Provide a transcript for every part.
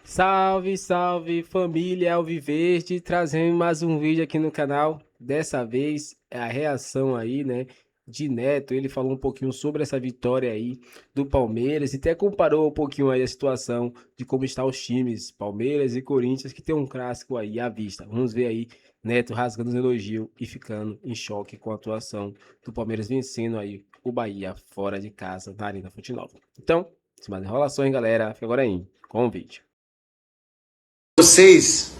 Salve, salve família Alviverde, trazendo mais um vídeo aqui no canal. Dessa vez é a reação aí, né, de Neto. Ele falou um pouquinho sobre essa vitória aí do Palmeiras e até comparou um pouquinho aí a situação de como estão os times, Palmeiras e Corinthians, que tem um clássico aí à vista. Vamos ver aí Neto rasgando os elogios e ficando em choque com a atuação do Palmeiras vencendo aí o Bahia fora de casa na Arena Fonte Nova. Então, sem mais enrolações, galera, fica agora aí com o vídeo. Vocês,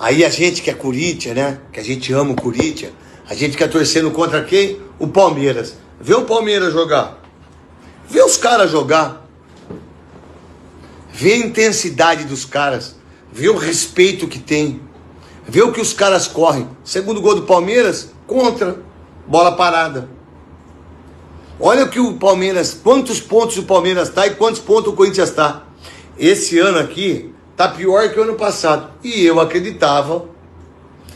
aí a gente que é Corinthians, né? Que a gente ama o Corinthians, a gente fica torcendo contra quem? O Palmeiras. Vê o Palmeiras jogar. Vê os caras jogar. Vê a intensidade dos caras. Vê o respeito que tem. Vê o que os caras correm. Segundo gol do Palmeiras, contra. Bola parada. Olha o que o Palmeiras, quantos pontos o Palmeiras está e quantos pontos o Corinthians está. Esse ano aqui tá pior que o ano passado. E eu acreditava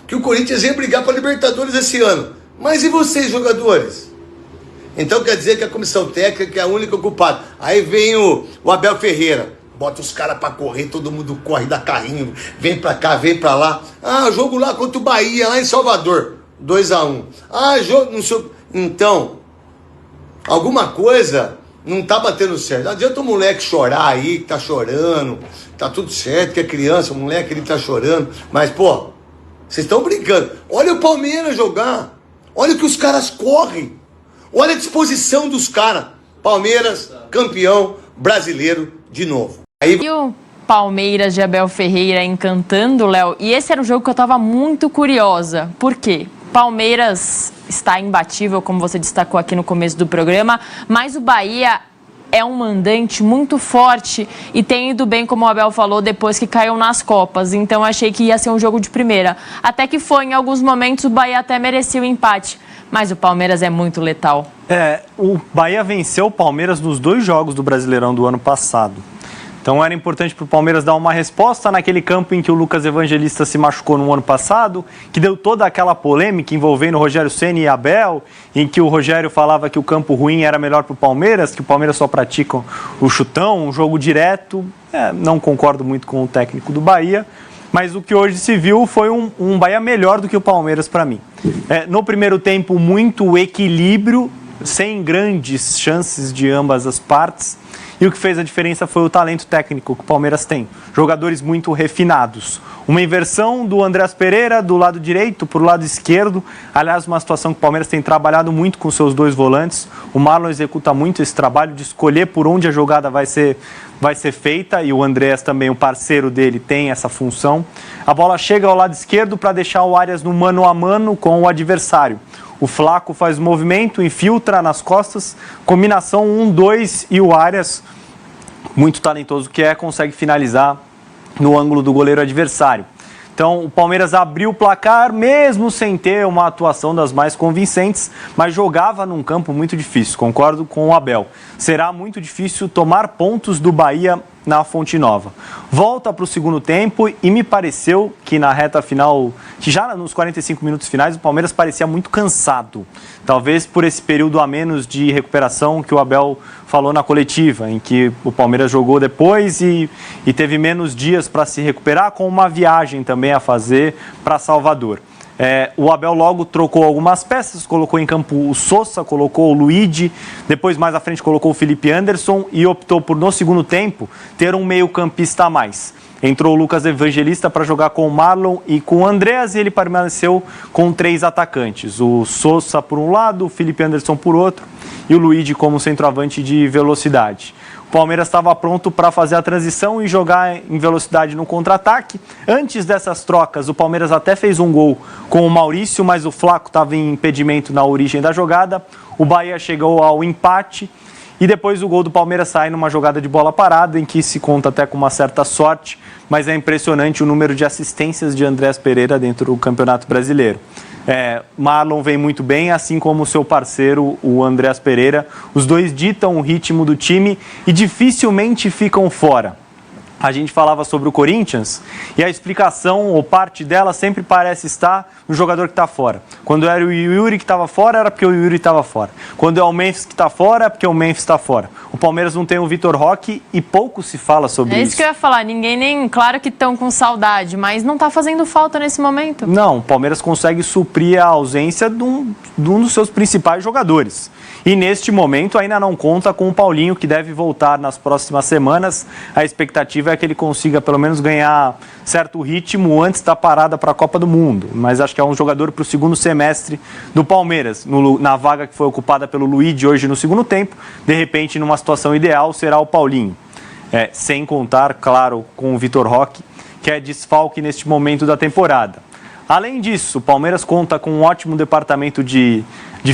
que o Corinthians ia brigar para a Libertadores esse ano. Mas e vocês, jogadores? Então quer dizer que a comissão técnica é a única culpada. Aí vem o Abel Ferreira. Bota os caras para correr, todo mundo corre, dá carrinho. Vem para cá, vem para lá. Ah, jogo lá contra o Bahia, lá em Salvador. 2-1. Ah, jogo... Não sei... Então, alguma coisa... não tá batendo certo. Não adianta o moleque chorar aí, que tá chorando. Tá tudo certo, que é criança, o moleque ele tá chorando. Mas, pô, vocês estão brincando. Olha o Palmeiras jogar. Olha o que os caras correm. Olha a disposição dos caras. Palmeiras, campeão brasileiro de novo. Aí... E o Palmeiras de Abel Ferreira encantando, Léo. E esse era um jogo que eu tava muito curiosa. Por quê? Palmeiras está imbatível, como você destacou aqui no começo do programa, mas o Bahia é um mandante muito forte e tem ido bem, como o Abel falou, depois que caiu nas Copas. Então achei que ia ser um jogo de primeira. Até que foi, em alguns momentos, o Bahia até merecia o empate. Mas o Palmeiras é muito letal. O Bahia venceu o Palmeiras nos 2 jogos do Brasileirão do ano passado. Então era importante para o Palmeiras dar uma resposta naquele campo em que o Lucas Evangelista se machucou no ano passado, que deu toda aquela polêmica envolvendo o Rogério Ceni e Abel, em que o Rogério falava que o campo ruim era melhor para o Palmeiras, que o Palmeiras só pratica o chutão, um jogo direto. Não concordo muito com o técnico do Bahia, mas o que hoje se viu foi um Bahia melhor do que o Palmeiras para mim. No primeiro tempo, muito equilíbrio, sem grandes chances de ambas as partes. E o que fez a diferença foi o talento técnico que o Palmeiras tem. Jogadores muito refinados. Uma inversão do Andrés Pereira do lado direito para o lado esquerdo. Aliás, uma situação que o Palmeiras tem trabalhado muito com seus 2 volantes. O Marlon executa muito esse trabalho de escolher por onde a jogada vai ser feita. E o Andrés também, o parceiro dele, tem essa função. A bola chega ao lado esquerdo para deixar o Arias no mano a mano com o adversário. O Flaco faz o movimento, infiltra nas costas, combinação 1-2 e o Arias, muito talentoso que consegue finalizar no ângulo do goleiro adversário. Então o Palmeiras abriu o placar, mesmo sem ter uma atuação das mais convincentes, mas jogava num campo muito difícil, concordo com o Abel. Será muito difícil tomar pontos do Bahia na Fonte Nova. Volta para o segundo tempo e me pareceu que na reta final, que já nos 45 minutos finais, o Palmeiras parecia muito cansado. Talvez por esse período a menos de recuperação que o Abel falou na coletiva, em que o Palmeiras jogou depois e teve menos dias para se recuperar, com uma viagem também a fazer para Salvador. O Abel logo trocou algumas peças, colocou em campo o Sosa, colocou o Luigi, depois mais à frente colocou o Felipe Anderson e optou por, no segundo tempo, ter um meio-campista a mais. Entrou o Lucas Evangelista para jogar com o Marlon e com o Andrés e ele permaneceu com 3 atacantes. O Sosa por um lado, o Felipe Anderson por outro e o Luigi como centroavante de velocidade. O Palmeiras estava pronto para fazer a transição e jogar em velocidade no contra-ataque. Antes dessas trocas, o Palmeiras até fez um gol com o Maurício, mas o Flaco estava em impedimento na origem da jogada. O Bahia chegou ao empate e depois o gol do Palmeiras sai numa jogada de bola parada, em que se conta até com uma certa sorte, mas é impressionante o número de assistências de Andrés Pereira dentro do Campeonato Brasileiro. Marlon vem muito bem, assim como o seu parceiro, o Andrés Pereira. Os dois ditam o ritmo do time e dificilmente ficam fora. a gente falava sobre o Corinthians e a explicação ou parte dela sempre parece estar no jogador que está fora. Quando era o Yuri que estava fora, era porque o Yuri estava fora. Quando é o Memphis que está fora, é porque o Memphis está fora. O Palmeiras não tem o Vitor Roque e pouco se fala sobre isso. É isso que eu ia falar. Ninguém nem... Claro que estão com saudade, mas não está fazendo falta nesse momento. Não, o Palmeiras consegue suprir a ausência de um dos seus principais jogadores. E neste momento ainda não conta com o Paulinho, que deve voltar nas próximas semanas. A expectativa é que ele consiga pelo menos ganhar certo ritmo antes da parada para a Copa do Mundo. Mas acho que é um jogador para o segundo semestre do Palmeiras. Na vaga que foi ocupada pelo Luigi hoje no segundo tempo, de repente, numa situação ideal, será o Paulinho. Sem contar, claro, com o Vitor Roque, que é desfalque neste momento da temporada. Além disso, o Palmeiras conta com um ótimo departamento de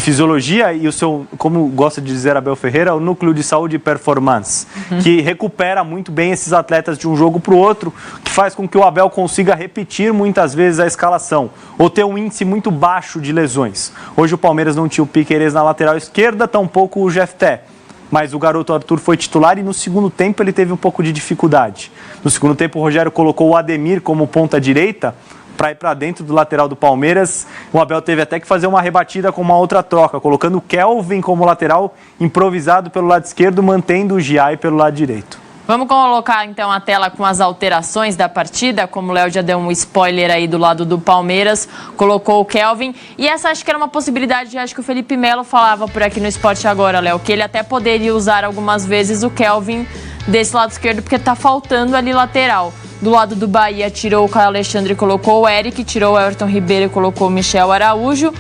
fisiologia e o seu, como gosta de dizer Abel Ferreira, o núcleo de saúde e performance, que recupera muito bem esses atletas de um jogo para o outro, que faz com que o Abel consiga repetir muitas vezes a escalação, ou ter um índice muito baixo de lesões. Hoje o Palmeiras não tinha o Piquerez na lateral esquerda, tampouco o Jefté. Mas o garoto Arthur foi titular e no segundo tempo ele teve um pouco de dificuldade. No segundo tempo o Rogério colocou o Ademir como ponta direita, para ir para dentro do lateral do Palmeiras. O Abel teve até que fazer uma rebatida com uma outra troca, colocando o Kelvin como lateral improvisado pelo lado esquerdo, mantendo o Giai pelo lado direito. Vamos colocar então a tela com as alterações da partida, como o Léo já deu um spoiler aí do lado do Palmeiras, colocou o Kelvin, e essa acho que era uma possibilidade, acho que o Felipe Melo falava por aqui no Esporte Agora, Léo, que ele até poderia usar algumas vezes o Kelvin desse lado esquerdo, porque tá faltando ali lateral. Do lado do Bahia, tirou o Caio Alexandre e colocou o Eric, tirou o Everton Ribeiro e colocou o Michel Araújo,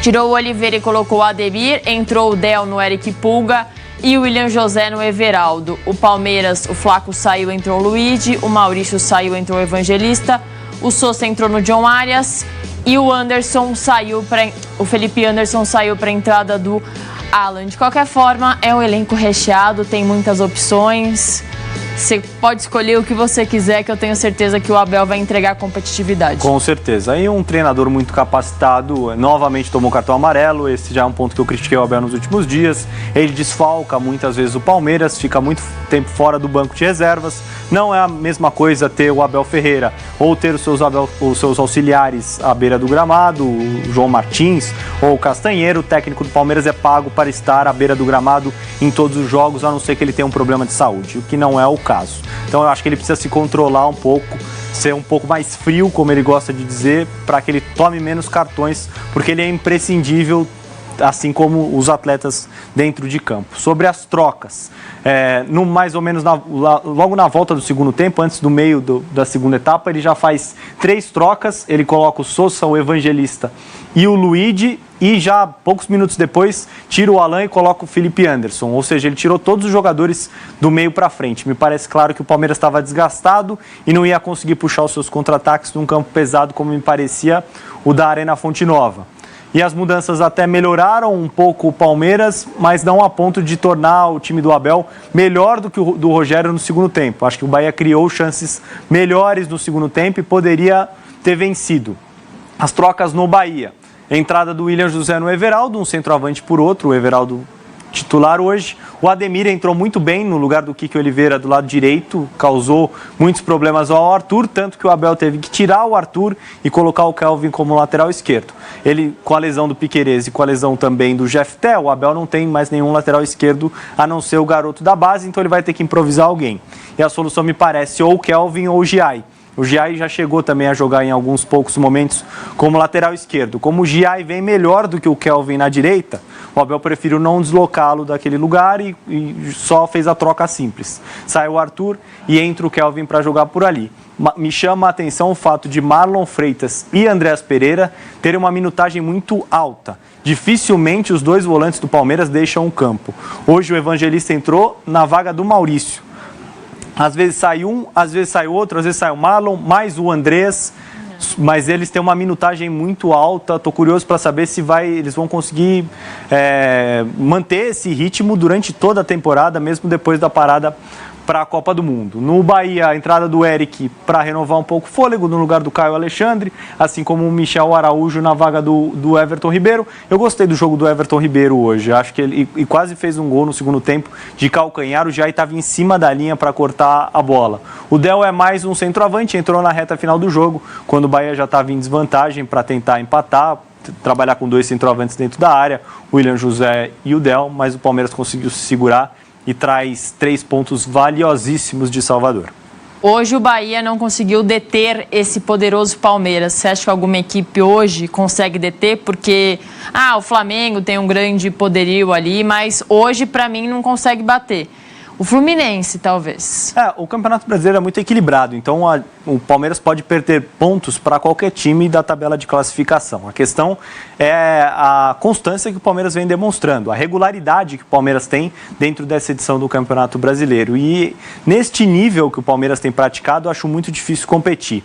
tirou o Oliveira e colocou o Ademir, entrou o Del no Eric Pulga e o William José no Everaldo. O Palmeiras, o Flaco saiu, entrou o Luigi, o Maurício saiu, entrou o Evangelista, o Sousa entrou no John Arias e o Felipe Anderson saiu para a entrada do Alan. De qualquer forma, é um elenco recheado, tem muitas opções. Você pode escolher o que você quiser, que eu tenho certeza que o Abel vai entregar competitividade. Com certeza. E um treinador muito capacitado, novamente tomou cartão amarelo. Esse já é um ponto que eu critiquei o Abel nos últimos dias. Ele desfalca muitas vezes o Palmeiras, fica muito tempo fora do banco de reservas. Não é a mesma coisa ter o Abel Ferreira ou ter os seus auxiliares à beira do gramado, o João Martins ou o Castanheiro. O técnico do Palmeiras é pago para estar à beira do gramado em todos os jogos, a não ser que ele tenha um problema de saúde, o que não é o caso. Então eu acho que ele precisa se controlar um pouco, ser um pouco mais frio, como ele gosta de dizer, para que ele tome menos cartões, porque ele é imprescindível, assim como os atletas dentro de campo. Sobre as trocas, mais ou menos logo na volta do segundo tempo, antes do meio da segunda etapa, ele já faz 3 trocas, ele coloca o Sousa, o Evangelista e o Luigi, e já poucos minutos depois tira o Alan e coloca o Felipe Anderson, ou seja, ele tirou todos os jogadores do meio para frente. Me parece claro que o Palmeiras estava desgastado e não ia conseguir puxar os seus contra-ataques num campo pesado, como me parecia o da Arena Fonte Nova. E as mudanças até melhoraram um pouco o Palmeiras, mas não a ponto de tornar o time do Abel melhor do que o do Rogério no segundo tempo. Acho que o Bahia criou chances melhores no segundo tempo e poderia ter vencido. As trocas no Bahia. Entrada do William José no Everaldo, um centroavante por outro, o Everaldo titular hoje. O Ademir entrou muito bem no lugar do Kiki Oliveira do lado direito, causou muitos problemas ao Arthur, tanto que o Abel teve que tirar o Arthur e colocar o Kelvin como lateral esquerdo. Ele, com a lesão do Piquerez e com a lesão também do Jefté, o Abel não tem mais nenhum lateral esquerdo a não ser o garoto da base, então ele vai ter que improvisar alguém. E a solução me parece ou o Kelvin ou o Giai. O Giai já chegou também a jogar em alguns poucos momentos como lateral esquerdo. Como o Giai vem melhor do que o Kelvin na direita, o Abel preferiu não deslocá-lo daquele lugar e só fez a troca simples. Sai o Arthur e entra o Kelvin para jogar por ali. Me chama a atenção o fato de Marlon Freitas e Andreas Pereira terem uma minutagem muito alta. Dificilmente os dois volantes do Palmeiras deixam o campo. Hoje o Evangelista entrou na vaga do Maurício. Às vezes sai um, às vezes sai outro, às vezes sai o Marlon, mais o Andrés, mas eles têm uma minutagem muito alta. Estou curioso para saber se eles vão conseguir manter esse ritmo durante toda a temporada, mesmo depois da parada para a Copa do Mundo. No Bahia, a entrada do Eric para renovar um pouco o fôlego no lugar do Caio Alexandre, assim como o Michel Araújo na vaga do Everton Ribeiro. Eu gostei do jogo do Everton Ribeiro hoje, acho que ele quase fez um gol no segundo tempo de calcanhar, o Jair estava em cima da linha para cortar a bola. O Del é mais um centroavante, entrou na reta final do jogo, quando o Bahia já estava em desvantagem para tentar empatar, trabalhar com 2 centroavantes dentro da área, o William José e o Del, mas o Palmeiras conseguiu se segurar e traz 3 pontos valiosíssimos de Salvador. Hoje o Bahia não conseguiu deter esse poderoso Palmeiras. Você acha que alguma equipe hoje consegue deter? Porque o Flamengo tem um grande poderio ali, mas hoje, para mim, não consegue bater. O Fluminense, talvez. O Campeonato Brasileiro é muito equilibrado, então o Palmeiras pode perder pontos para qualquer time da tabela de classificação. A questão é a constância que o Palmeiras vem demonstrando, a regularidade que o Palmeiras tem dentro dessa edição do Campeonato Brasileiro. E neste nível que o Palmeiras tem praticado, eu acho muito difícil competir.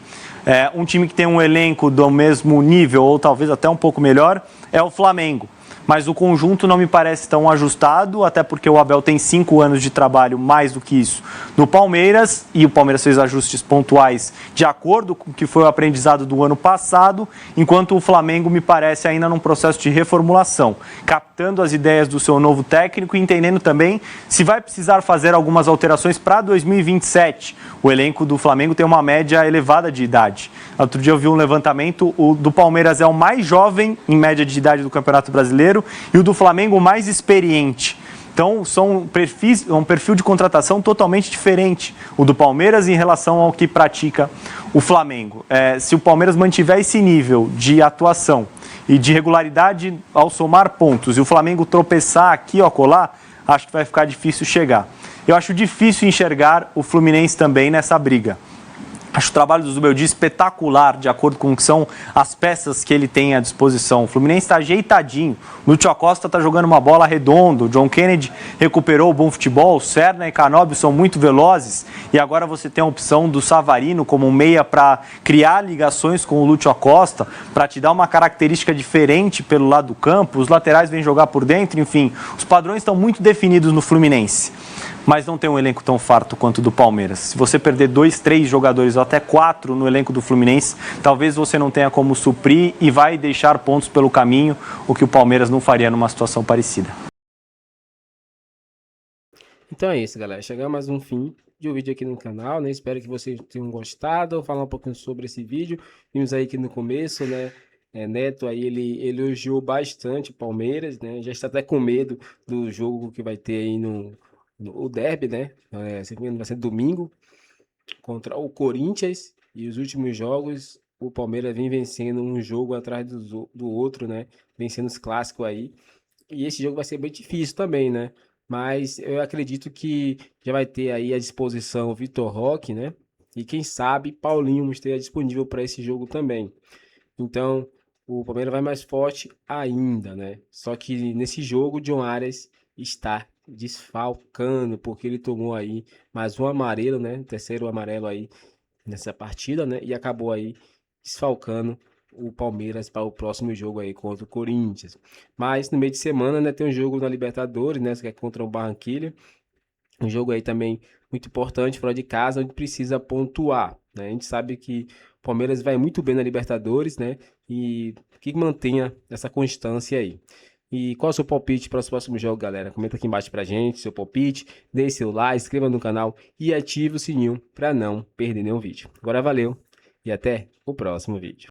Um time que tem um elenco do mesmo nível, ou talvez até um pouco melhor, é o Flamengo. Mas o conjunto não me parece tão ajustado, até porque o Abel tem 5 anos de trabalho, mais do que isso, no Palmeiras, e o Palmeiras fez ajustes pontuais de acordo com o que foi o aprendizado do ano passado, enquanto o Flamengo me parece ainda num processo de reformulação, captando as ideias do seu novo técnico e entendendo também se vai precisar fazer algumas alterações para 2027. O elenco do Flamengo tem uma média elevada de idade. Outro dia eu vi um levantamento, o do Palmeiras é o mais jovem em média de idade do Campeonato Brasileiro e o do Flamengo o mais experiente. Então, são um perfil de contratação totalmente diferente, o do Palmeiras em relação ao que pratica o Flamengo. Se o Palmeiras mantiver esse nível de atuação e de regularidade ao somar pontos e o Flamengo tropeçar aqui ou acolá, acho que vai ficar difícil chegar. Eu acho difícil enxergar o Fluminense também nessa briga. Acho o trabalho do Zubeldia espetacular, de acordo com o que são as peças que ele tem à disposição. O Fluminense está ajeitadinho. O Lúcio Acosta está jogando uma bola redonda. O John Kennedy recuperou o bom futebol. O Serna e Canóbio são muito velozes. E agora você tem a opção do Savarino como um meia para criar ligações com o Lúcio Acosta, para te dar uma característica diferente pelo lado do campo. Os laterais vêm jogar por dentro. Enfim, os padrões estão muito definidos no Fluminense. Mas não tem um elenco tão farto quanto o do Palmeiras. Se você perder 2, 3 jogadores ou até 4 no elenco do Fluminense, talvez você não tenha como suprir e vai deixar pontos pelo caminho, o que o Palmeiras não faria numa situação parecida. Então é isso, galera. Chegamos a mais um fim de um vídeo aqui no canal, né? Espero que vocês tenham gostado. Vou falar um pouquinho sobre esse vídeo. Vimos aí que no começo, né? Neto aí, ele elogiou bastante o Palmeiras, né? Já está até com medo do jogo que vai ter aí o derby, né? Se não me engano, vai ser domingo contra o Corinthians. E os últimos jogos o Palmeiras vem vencendo um jogo atrás do outro, né? Vencendo os clássicos aí. E esse jogo vai ser bem difícil também, né? Mas eu acredito que já vai ter aí à disposição o Vitor Roque, né? E quem sabe Paulinho esteja disponível para esse jogo também. Então o Palmeiras vai mais forte ainda, né? Só que nesse jogo o John Arias está desfalcando, porque ele tomou aí mais um amarelo, né? Terceiro amarelo aí nessa partida, né? E acabou aí desfalcando o Palmeiras para o próximo jogo aí contra o Corinthians. Mas no meio de semana, né, tem um jogo na Libertadores, né, que é contra o Barranquilla. Um jogo aí também muito importante fora de casa, onde precisa pontuar, né? A gente sabe que o Palmeiras vai muito bem na Libertadores, né? E que mantenha essa constância aí. E qual é o seu palpite para os próximos jogos, galera? Comenta aqui embaixo pra gente seu palpite, deixe seu like, inscreva no canal e ative o sininho para não perder nenhum vídeo. Agora valeu e até o próximo vídeo.